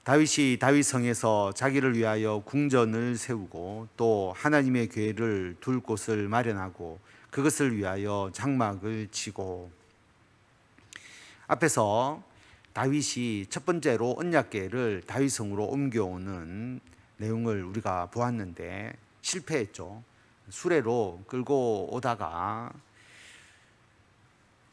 다윗이 다윗 성에서 자기를 위하여 궁전을 세우고 또 하나님의 궤를 둘 곳을 마련하고 그것을 위하여 장막을 치고. 앞에서 다윗이 첫 번째로 언약궤를 다윗 성으로 옮겨오는 내용을 우리가 보았는데 실패했죠. 수레로 끌고 오다가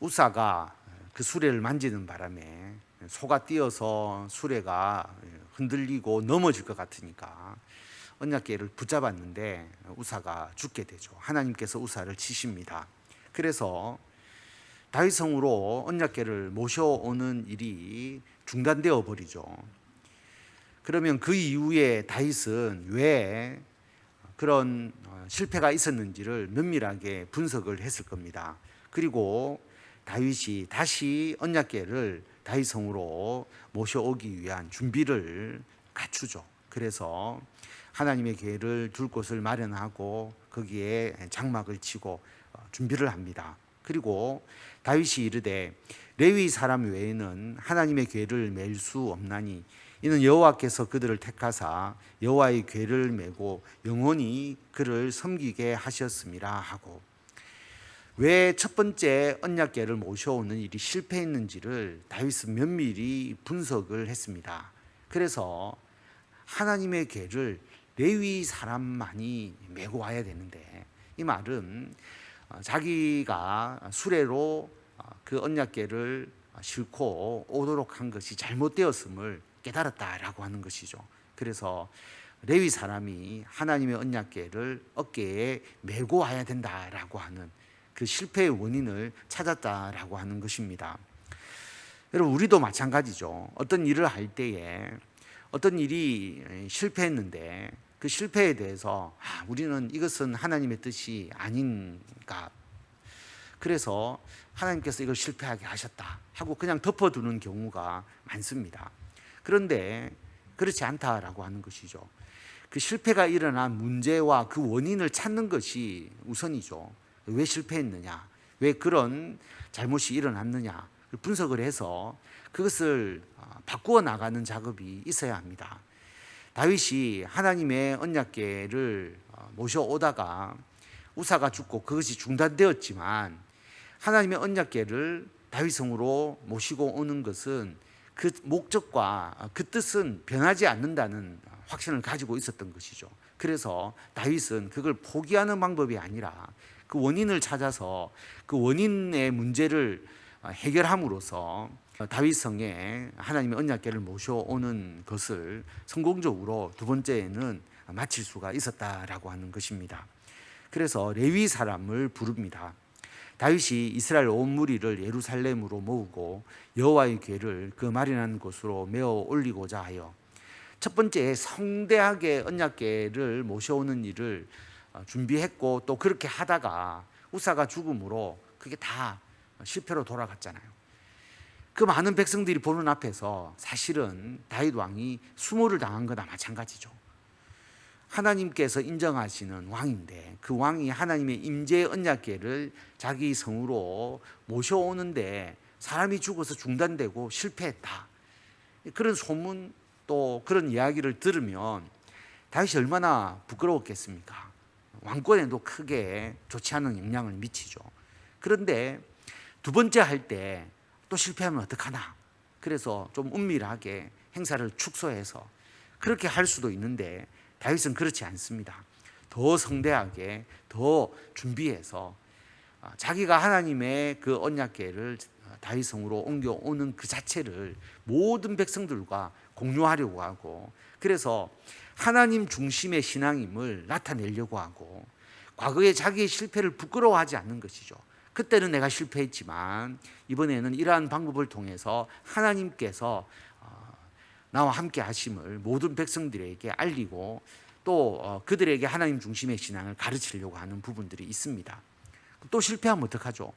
우사가 그 수레를 만지는 바람에 소가 뛰어서 수레가 흔들리고 넘어질 것 같으니까 언약궤를 붙잡았는데 우사가 죽게 되죠. 하나님께서 우사를 치십니다. 그래서 다윗 성으로 언약궤를 모셔오는 일이 중단되어 버리죠. 그러면 그 이후에 다윗은 왜 그런 실패가 있었는지를 면밀하게 분석을 했을 겁니다. 그리고 다윗이 다시 언약궤를 다윗 성으로 모셔오기 위한 준비를 갖추죠. 그래서 하나님의 궤를 둘 곳을 마련하고 거기에 장막을 치고 준비를 합니다. 그리고 다윗이 이르되 레위 사람 외에는 하나님의 궤를 맬 수 없나니 이는 여호와께서 그들을 택하사 여호와의 궤를 메고 영원히 그를 섬기게 하셨음이라 하고. 왜 첫 번째 언약궤를 모셔오는 일이 실패했는지를 다윗은 면밀히 분석을 했습니다. 그래서 하나님의 궤를 레위 사람만이 메고 와야 되는데, 이 말은 자기가 수레로 그 언약궤를 싣고 오도록 한 것이 잘못되었음을 깨달았다라고 하는 것이죠. 그래서 레위 사람이 하나님의 언약궤를 어깨에 메고 와야 된다라고 하는 그 실패의 원인을 찾았다라고 하는 것입니다. 여러분, 우리도 마찬가지죠. 어떤 일을 할 때에 어떤 일이 실패했는데 그 실패에 대해서 우리는 이것은 하나님의 뜻이 아닌가, 그래서 하나님께서 이걸 실패하게 하셨다 하고 그냥 덮어두는 경우가 많습니다. 그런데 그렇지 않다라고 하는 것이죠. 그 실패가 일어난 문제와 그 원인을 찾는 것이 우선이죠. 왜 실패했느냐, 왜 그런 잘못이 일어났느냐 분석을 해서 그것을 바꾸어 나가는 작업이 있어야 합니다. 다윗이 하나님의 언약궤를 모셔오다가 우사가 죽고 그것이 중단되었지만 하나님의 언약궤를 다윗성으로 모시고 오는 것은 그 목적과 그 뜻은 변하지 않는다는 확신을 가지고 있었던 것이죠. 그래서 다윗은 그걸 포기하는 방법이 아니라 그 원인을 찾아서 그 원인의 문제를 해결함으로써 다윗성에 하나님의 언약궤를 모셔오는 것을 성공적으로 두 번째에는 마칠 수가 있었다라고 하는 것입니다. 그래서 레위 사람을 부릅니다. 다윗이 이스라엘 온 무리를 예루살렘으로 모으고 여호와의 궤를 그 마련한 곳으로 메어 올리고자 하여 첫 번째 성대하게 언약궤를 모셔오는 일을 준비했고, 또 그렇게 하다가 우사가 죽음으로 그게 다 실패로 돌아갔잖아요. 그 많은 백성들이 보는 앞에서 사실은 다윗 왕이 수모를 당한 거나 마찬가지죠. 하나님께서 인정하시는 왕인데 그 왕이 하나님의 임재의 언약궤를 자기 성으로 모셔오는데 사람이 죽어서 중단되고 실패했다, 그런 소문 또 그런 이야기를 들으면 다윗이 얼마나 부끄러웠겠습니까? 왕권에도 크게 좋지 않은 영향을 미치죠. 그런데 두 번째 할 때 또 실패하면 어떡하나, 그래서 좀 은밀하게 행사를 축소해서 그렇게 할 수도 있는데 다윗은 그렇지 않습니다. 더 성대하게 더 준비해서 자기가 하나님의 그 언약궤를 다윗 성으로 옮겨오는 그 자체를 모든 백성들과 공유하려고 하고, 그래서 하나님 중심의 신앙임을 나타내려고 하고, 과거에 자기의 실패를 부끄러워하지 않는 것이죠. 그때는 내가 실패했지만 이번에는 이러한 방법을 통해서 하나님께서 나와 함께 하심을 모든 백성들에게 알리고 또 그들에게 하나님 중심의 신앙을 가르치려고 하는 부분들이 있습니다. 또 실패하면 어떡하죠?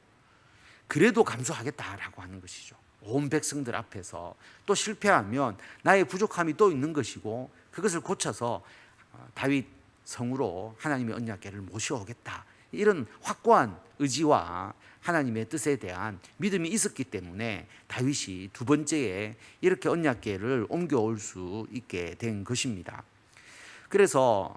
그래도 감수하겠다라고 하는 것이죠. 온 백성들 앞에서 또 실패하면 나의 부족함이 또 있는 것이고 그것을 고쳐서 다윗 성으로 하나님의 언약궤를 모셔오겠다, 이런 확고한 의지와 하나님의 뜻에 대한 믿음이 있었기 때문에 다윗이 두 번째에 이렇게 언약궤를 옮겨올 수 있게 된 것입니다. 그래서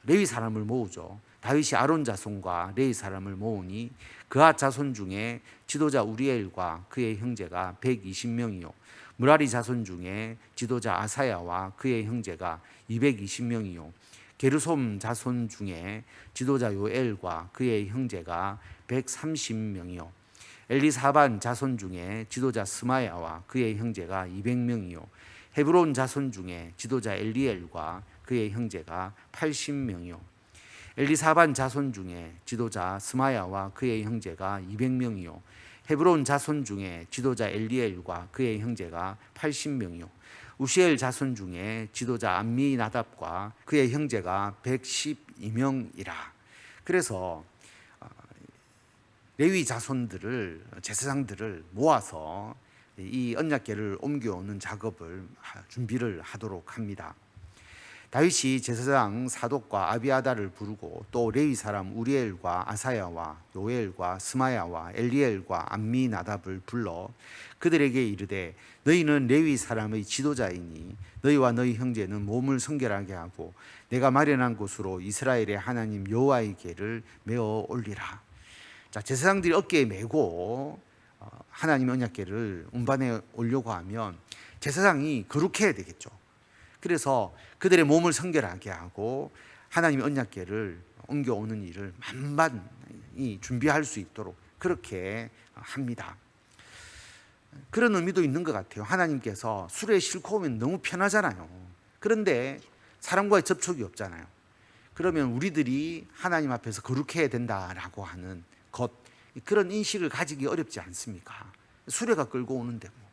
레위 사람을 모으죠. 다윗이 아론 자손과 레위 사람을 모으니 그앗 자손 중에 지도자 우리엘과 그의 형제가 120명이요 무라리 자손 중에 지도자 아사야와 그의 형제가 220명이요 게르솜 자손 중에 지도자 요엘과 그의 형제가 130명이요 엘리사반 자손 중에 지도자 스마야와 그의 형제가 200명이요 헤브론 자손 중에 지도자 엘리엘과 그의 형제가 80명이요 엘리사반 자손 중에 지도자 스마야와 그의 형제가 200명이요 헤브론 자손 중에 지도자 엘리엘과 그의 형제가 80명이요 우시엘 자손 중에 지도자 암미나답과 그의 형제가 112명이라. 그래서 레위 자손들을 제사장들을 모아서 이 언약궤를 옮겨오는 작업을 준비를 하도록 합니다. 다윗이 제사장 사독과 아비아다를 부르고 또 레위 사람 우리엘과 아사야와 요엘과 스마야와 엘리엘과 암미나답을 불러 그들에게 이르되 너희는 레위 사람의 지도자이니 너희와 너희 형제는 몸을 성결하게 하고 내가 마련한 곳으로 이스라엘의 하나님 여호와의 궤를 메어 올리라. 자, 제사장들이 어깨에 메고 하나님의 언약궤를 운반해 오려고 하면 제사장이 거룩해야 되겠죠. 그래서 그들의 몸을 성결하게 하고 하나님의 언약궤를 옮겨오는 일을 만반히 준비할 수 있도록 그렇게 합니다. 그런 의미도 있는 것 같아요. 하나님께서 수레에 싣고 오면 너무 편하잖아요. 그런데 사람과의 접촉이 없잖아요. 그러면 우리들이 하나님 앞에서 거룩해야 된다라고 하는 것, 그런 인식을 가지기 어렵지 않습니까? 수레가 끌고 오는데 뭐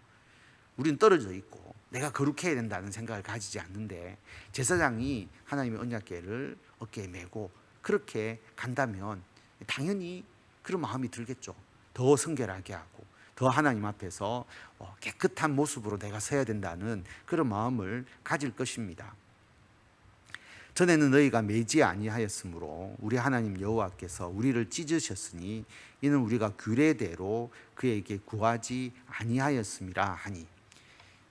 우리는 떨어져 있고 내가 거룩해야 된다는 생각을 가지지 않는데 제사장이 하나님의 언약궤를 어깨에 메고 그렇게 간다면 당연히 그런 마음이 들겠죠. 더 성결하게 하고 더 하나님 앞에서 깨끗한 모습으로 내가 서야 된다는 그런 마음을 가질 것입니다. 전에는 너희가 매지 아니하였으므로 우리 하나님 여호와께서 우리를 찢으셨으니 이는 우리가 규례대로 그에게 구하지 아니하였음이라 하니,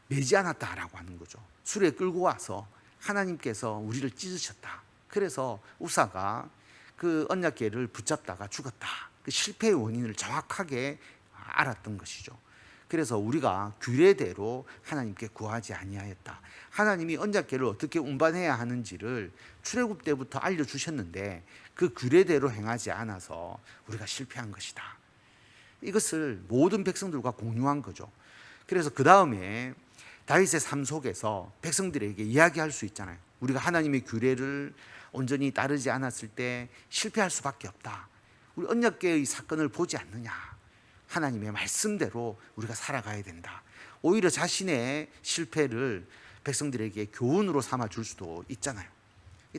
매지 않았다라고 하는 거죠. 수레에 끌고 와서 하나님께서 우리를 찢으셨다. 그래서 우사가 그 언약궤를 붙잡다가 죽었다. 그 실패의 원인을 정확하게 알았던 것이죠. 그래서 우리가 규례대로 하나님께 구하지 아니하였다. 하나님이 언약궤를 어떻게 운반해야 하는지를 출애굽 때부터 알려주셨는데 그 규례대로 행하지 않아서 우리가 실패한 것이다. 이것을 모든 백성들과 공유한 거죠. 그래서 그 다음에 다윗의 삶 속에서 백성들에게 이야기할 수 있잖아요. 우리가 하나님의 규례를 온전히 따르지 않았을 때 실패할 수밖에 없다. 우리 언약궤의 사건을 보지 않느냐. 하나님의 말씀대로 우리가 살아가야 된다. 오히려 자신의 실패를 백성들에게 교훈으로 삼아 줄 수도 있잖아요.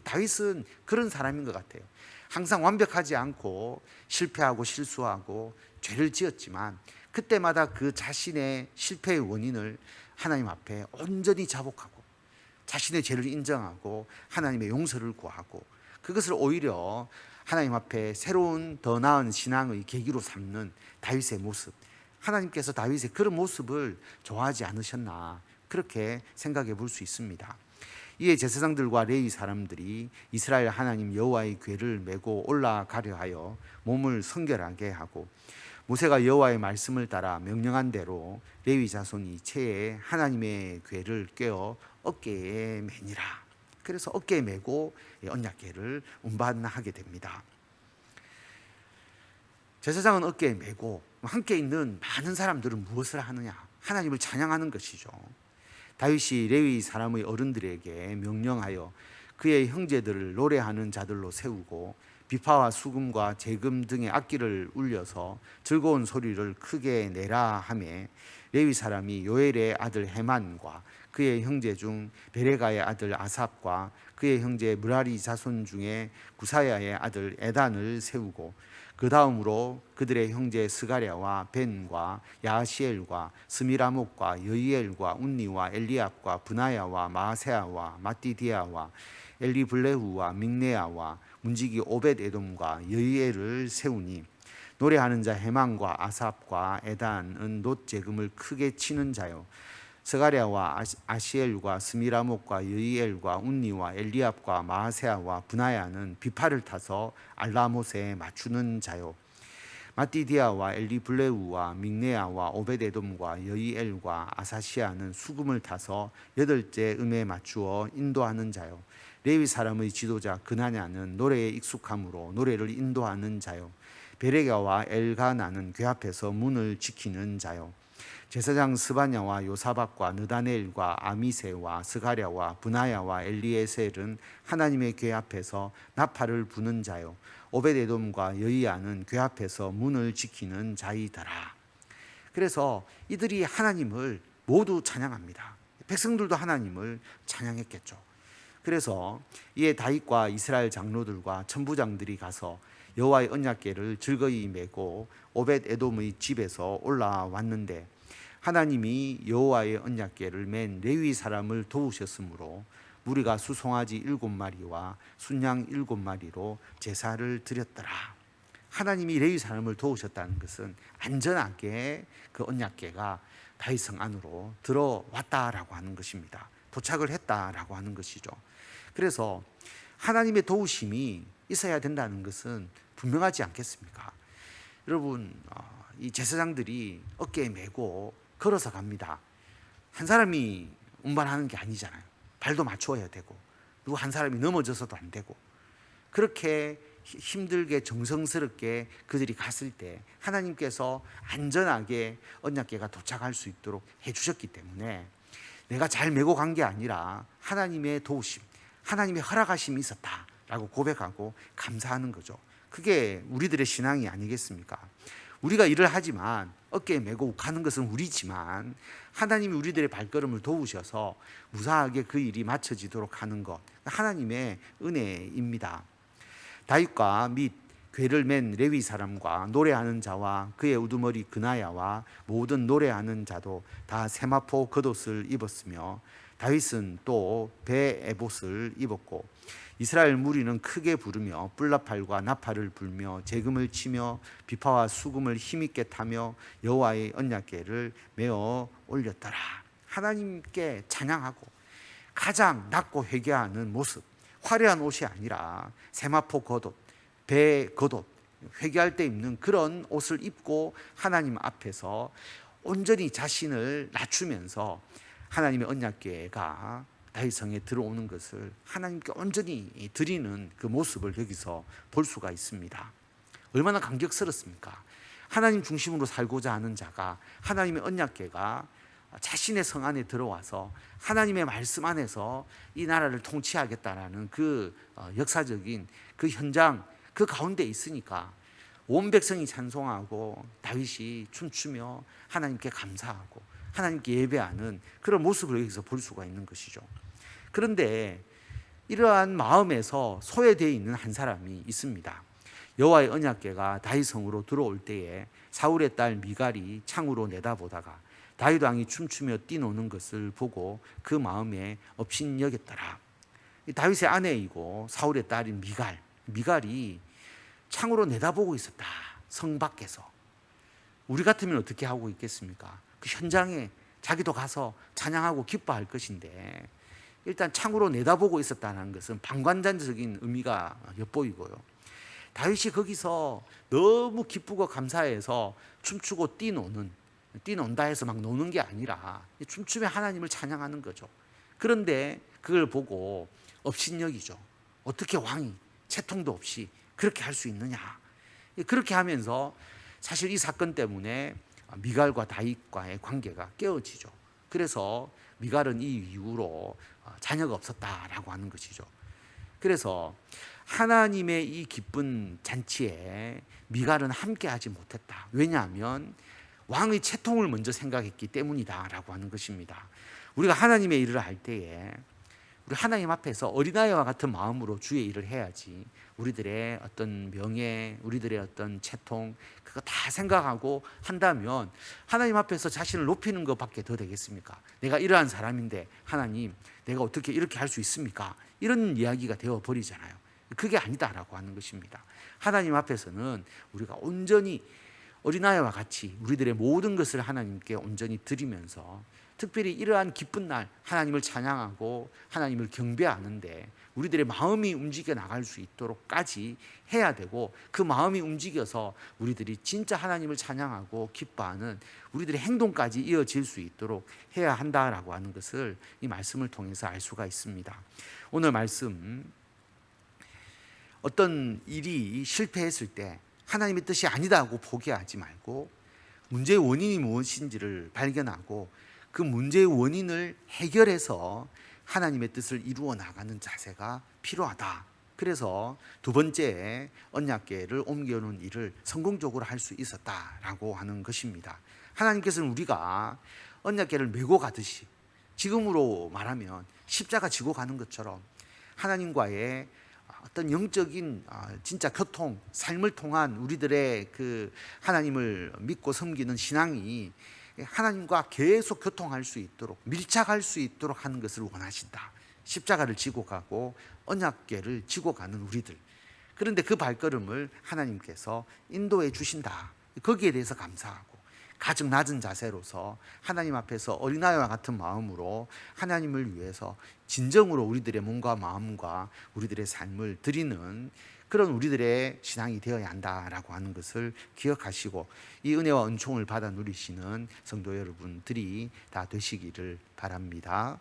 다윗은 그런 사람인 것 같아요. 항상 완벽하지 않고 실패하고 실수하고 죄를 지었지만 그때마다 그 자신의 실패의 원인을 하나님 앞에 온전히 자복하고 자신의 죄를 인정하고 하나님의 용서를 구하고 그것을 오히려 하나님 앞에 새로운 더 나은 신앙의 계기로 삼는 다윗의 모습, 하나님께서 다윗의 그런 모습을 좋아하지 않으셨나 그렇게 생각해 볼 수 있습니다. 이에 제사장들과 레위 사람들이 이스라엘 하나님 여호와의 궤를 메고 올라가려 하여 몸을 성결하게 하고 모세가 여호와의 말씀을 따라 명령한 대로 레위 자손이 채에 하나님의 궤를 꿰어 어깨에 매니라. 그래서 어깨에 메고 언약궤를 운반하게 됩니다. 제사장은 어깨에 메고 함께 있는 많은 사람들은 무엇을 하느냐? 하나님을 찬양하는 것이죠. 다윗이 레위 사람의 어른들에게 명령하여 그의 형제들을 노래하는 자들로 세우고 비파와 수금과 재금 등의 악기를 울려서 즐거운 소리를 크게 내라 하매 레위 사람이 요엘의 아들 헤만과 그의 형제 중 베레가의 아들 아삽과 그의 형제 므라리 자손 중에 구사야의 아들 에단을 세우고 그 다음으로 그들의 형제 스가랴와 벤과 야시엘과 스미라목과 여이엘과 운니와 엘리압과 브나야와 마세아와 마띠디아와 엘리블레후와 믹네아와 문지기 오벳에돔과 여이엘을 세우니 노래하는 자 헤만과 아삽과 에단은 놋 재금을 크게 치는 자요 스가랴와 아시엘과 스미라목과 여이엘과 운니와 엘리압과 마세아와 브나야는 비파를 타서 알라못에 맞추는 자요 마띠디아와 엘리블레우와 믹네아와 오벳에돔과 여이엘과 아사시아는 수금을 타서 여덟째 음에 맞추어 인도하는 자요 레위 사람의 지도자 그나냐는 노래에 익숙함으로 노래를 인도하는 자요 베레가와 엘가나는 궤 앞에서 문을 지키는 자요 제사장 스바냐와 요사박과 느다넬과 아미세와 스가랴와 브나야와 엘리에셀은 하나님의 궤 앞에서 나팔을 부는 자요 오벳에돔과 여이야는 궤 앞에서 문을 지키는 자이더라. 그래서 이들이 하나님을 모두 찬양합니다. 백성들도 하나님을 찬양했겠죠. 그래서 이에 다윗과 이스라엘 장로들과 천부장들이 가서 여호와의 언약궤를 즐거이 메고 오벳에돔의 집에서 올라왔는데 하나님이 여호와의 언약궤를 맨 레위 사람을 도우셨으므로 무리가 수송아지 7마리와 순양 7마리로 제사를 드렸더라. 하나님이 레위 사람을 도우셨다는 것은 안전하게 그 언약궤가 다윗성 안으로 들어왔다라고 하는 것입니다. 도착을 했다라고 하는 것이죠. 그래서 하나님의 도우심이 있어야 된다는 것은 분명하지 않겠습니까? 여러분, 이 제사장들이 어깨에 메고 걸어서 갑니다. 한 사람이 운반하는 게 아니잖아요. 발도 맞춰야 되고 누구 한 사람이 넘어져서도 안 되고 그렇게 힘들게 정성스럽게 그들이 갔을 때 하나님께서 안전하게 언약궤가 도착할 수 있도록 해주셨기 때문에 내가 잘 메고 간 게 아니라 하나님의 도우심, 하나님의 허락하심이 있었다라고 고백하고 감사하는 거죠. 그게 우리들의 신앙이 아니겠습니까? 우리가 일을 하지만 어깨에 메고 가는 것은 우리지만 하나님이 우리들의 발걸음을 도우셔서 무사하게 그 일이 마쳐지도록 하는 것, 하나님의 은혜입니다. 다윗과 및 궤를 맨 레위 사람과 노래하는 자와 그의 우두머리 그나야와 모든 노래하는 자도 다 세마포 겉옷을 입었으며 다윗은 또 배 에봇을 입었고 이스라엘 무리는 크게 부르며 뿔나팔과 나팔을 불며 재금을 치며 비파와 수금을 힘있게 타며 여호와의 언약궤를 메어 올렸더라. 하나님께 찬양하고 가장 낮고 회개하는 모습, 화려한 옷이 아니라 세마포 겉옷, 배 겉옷, 회개할 때 입는 그런 옷을 입고 하나님 앞에서 온전히 자신을 낮추면서 하나님의 언약궤가 다윗성에 들어오는 것을 하나님께 온전히 드리는 그 모습을 여기서 볼 수가 있습니다. 얼마나 감격스럽습니까? 하나님 중심으로 살고자 하는 자가 하나님의 언약궤가 자신의 성 안에 들어와서 하나님의 말씀 안에서 이 나라를 통치하겠다라는 그 역사적인 그 현장 그 가운데 있으니까 온 백성이 찬송하고 다윗이 춤추며 하나님께 감사하고 하나님께 예배하는 그런 모습을 여기서 볼 수가 있는 것이죠. 그런데 이러한 마음에서 소외되어 있는 한 사람이 있습니다. 여호와의 언약궤가 다윗 성으로 들어올 때에 사울의 딸 미갈이 창으로 내다보다가 다윗 왕이 춤추며 뛰노는 것을 보고 그 마음에 업신여겼더라. 다윗의 아내이고 사울의 딸인 미갈이 창으로 내다보고 있었다. 성 밖에서. 우리 같으면 어떻게 하고 있겠습니까? 그 현장에 자기도 가서 찬양하고 기뻐할 것인데 일단 창으로 내다보고 있었다는 것은 방관자적인 의미가 엿보이고요. 다윗이 거기서 너무 기쁘고 감사해서 춤추고 뛰논다 해서 막 노는 게 아니라 춤추며 하나님을 찬양하는 거죠. 그런데 그걸 보고 업신여기죠. 어떻게 왕이 채통도 없이 그렇게 할 수 있느냐. 그렇게 하면서 사실 이 사건 때문에 미갈과 다윗과의 관계가 깨어지죠. 그래서 미갈은 이 이후로 자녀가 없었다라고 하는 것이죠. 그래서 하나님의 이 기쁜 잔치에 미갈은 함께하지 못했다. 왜냐하면 왕의 채통을 먼저 생각했기 때문이다라고 하는 것입니다. 우리가 하나님의 일을 할 때에 우리 하나님 앞에서 어린아이와 같은 마음으로 주의 일을 해야지, 우리들의 어떤 명예, 우리들의 어떤 채통, 그거 다 생각하고 한다면 하나님 앞에서 자신을 높이는 것밖에 더 되겠습니까? 내가 이러한 사람인데 하나님, 내가 어떻게 이렇게 할 수 있습니까? 이런 이야기가 되어 버리잖아요. 그게 아니다라고 하는 것입니다. 하나님 앞에서는 우리가 온전히 어린아이와 같이 우리들의 모든 것을 하나님께 온전히 드리면서, 특별히 이러한 기쁜 날 하나님을 찬양하고 하나님을 경배하는데 우리들의 마음이 움직여 나갈 수 있도록까지 해야 되고, 그 마음이 움직여서 우리들이 진짜 하나님을 찬양하고 기뻐하는 우리들의 행동까지 이어질 수 있도록 해야 한다라고 하는 것을 이 말씀을 통해서 알 수가 있습니다. 오늘 말씀, 어떤 일이 실패했을 때 하나님의 뜻이 아니다고 포기하지 말고 문제의 원인이 무엇인지를 발견하고 그 문제의 원인을 해결해서 하나님의 뜻을 이루어 나가는 자세가 필요하다. 그래서 두 번째, 언약궤를 옮겨놓은 일을 성공적으로 할 수 있었다라고 하는 것입니다. 하나님께서는 우리가 언약궤를 메고 가듯이, 지금으로 말하면 십자가 지고 가는 것처럼 하나님과의 어떤 영적인 진짜 교통, 삶을 통한 우리들의 그 하나님을 믿고 섬기는 신앙이 하나님과 계속 교통할 수 있도록, 밀착할 수 있도록 하는 것을 원하신다. 십자가를 지고 가고 언약궤를 지고 가는 우리들, 그런데 그 발걸음을 하나님께서 인도해 주신다. 거기에 대해서 감사하고 가장 낮은 자세로서 하나님 앞에서 어린아이와 같은 마음으로 하나님을 위해서 진정으로 우리들의 몸과 마음과 우리들의 삶을 드리는 그런 우리들의 신앙이 되어야 한다라고 하는 것을 기억하시고, 이 은혜와 은총을 받아 누리시는 성도 여러분들이 다 되시기를 바랍니다.